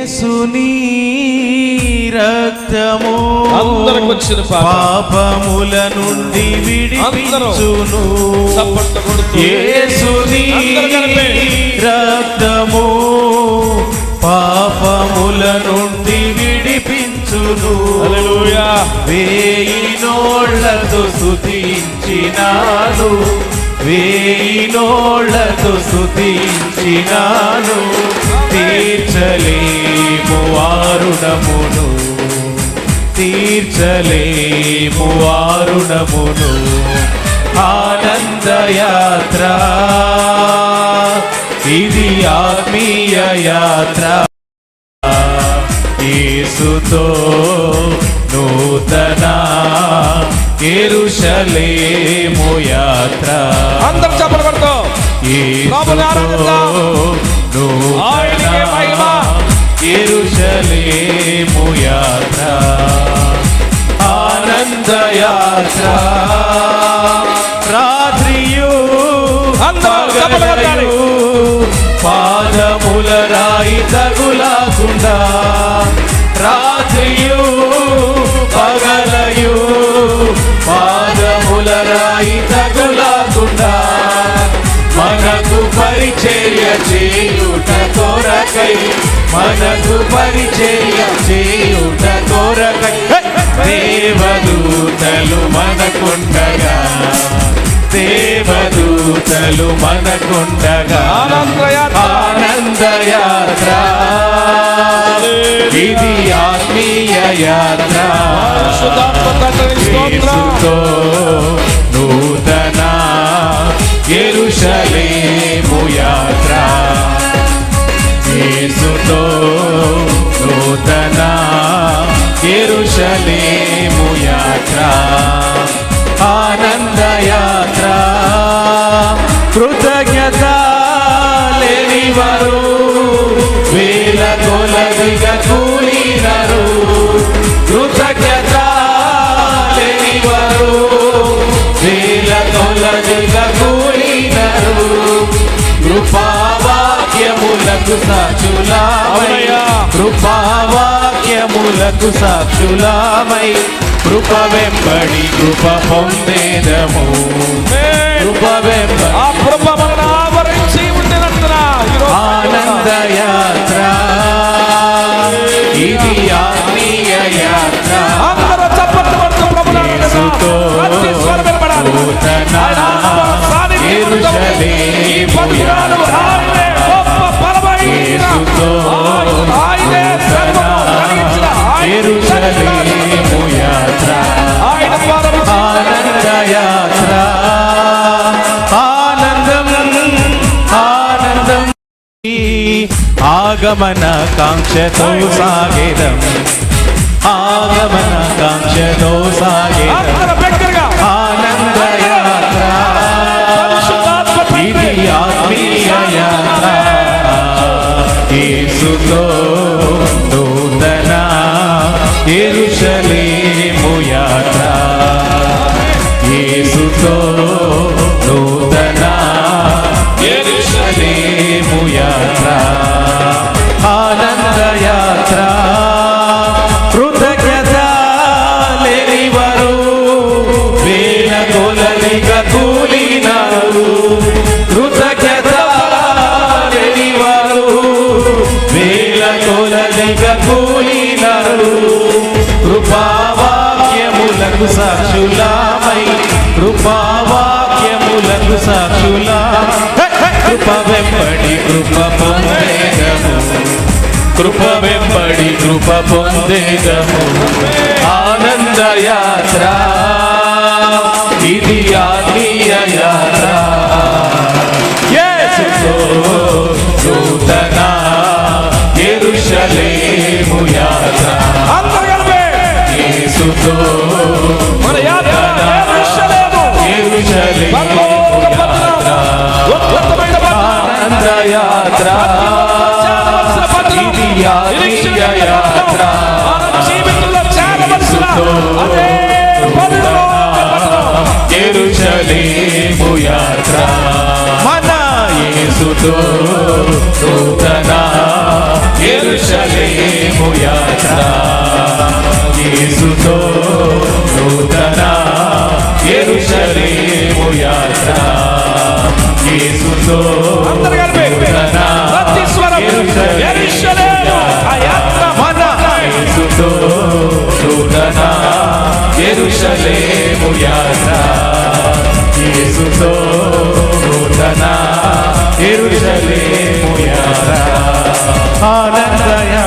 యేసుని రక్తము అందరికి వచ్చిన పాపముల నుండి విడిపించును. యేసుని రక్తము పాపముల నుండి విడిపించును. హల్లెలూయా. వేయి నోళ్లతో స్తుతించినాను, వేయి నోళ్లతో స్తుతించినాను, తీర్చలేము వారుణమును, తీర్చలేము వారుణమును. ఆనందయాత్ర ఇది ఆత్మీయ యాత్ర, యేసుతో నూతన యెరూషలేము యాత్ర. అందరూ చప్పట్లు కొడుతూ ప్రభువుని ఆరాధిద్దాం. ఆయనకే మహిమ. యెరూషలేము యాత్ర, ఆనంద యాత్ర. రాత్రియు పగలయు పాదముల రాయి తగులకుండా, రాత్రియు పగలయు పాదముల రాయి తగులకుండా, మనకు పరిచర్య చేయుట కొరకై, మనకు పరిచర్య చేయుట కొరకై దేవదూతలు మనకుండగా, దేవదూతలు మనకుండగా. ఆనందయాత్ర ఇది ఆత్మీయ యాత్ర, యేసుతో నూతన యెరూషలేము యాత్ర, యేసుతో నూతన యెరూషలేము యాత్ర. ఆనంద యాత్ర కృతజ్ఞత లేనివారు వేల కొలదిగా కూలినరు, కృతజ్ఞత లేనివారు వేల కొలదిగా కూలినరు. కృపావాక్యములకు సాక్షులామై, కృపావాక్యములకు సాక్షులామై కృప వెంబడి కృప పొందేదము, కృప వెంబడి ఆ కృప మనల్ని ఆవరించి ఉండినందున ఆనంద యాత్ర ఇది ఆత్మీయ యాత్ర. అందరూ చప్పట్లు కొడుతూ ప్రభువుని యేసుతో ఆరాధిద్దాం. నూతన యెరూషలేము యాత్ర, యేసుతో నూతన యెరూషలేము యాత్ర. ఆనంద యాత్ర, ఆనందం ఆనందం ఆగమన కాంక్షతో సాగేదం, ఆగమన కాంక్షతో సాగేదం. ఆనంద యాత్ర ఇది ఆత్మీయ యాత్ర, యేసుతో నూతన యెరూషలేము యాత్ర, యేసుతో నూతన యెరూషలేము యాత్ర. ఆనంద యాత్ర కృతజ్ఞత లేనివారు వేల కొలదిగా కూలినారు, కృతజ్ఞత లేనివారు వేల కొలదిగా కూలినారు. కృపావాక్యములకు సాక్షులామై, కృపావాక్యములకు సాక్షులా కృప వెంబడి కృప పొందేదము, కృప వెంబడి కృప పొందేదము. ఆనంద యాత్ర ఇది ఆత్మీయ యాత్ర, యేసుతో నూతన యెరూషలేము యాత్ర, యేసుతో నూతన యెరూషలేము యాత్ర. ఆనంద యాత్ర ఇది ఆత్మీయ యాత్ర, యేసుతో నూతన యెరూషలేము యాత్ర. మన యేసుతో నూతన యెరూషలేము యెరూషలేము యాత్ర యేసుతో నూతన యెరూషలేము యాత్ర యేసుతో అందరూ కలిపి నూతన ప్రతి స్వరం యెరూషలేము ఆ యాత్ర మన యేసుతో నూతన యెరూషలేము యాత్ర యేసుతో నూతన యెరూషలేము యాత్ర ఆనందయాత్ర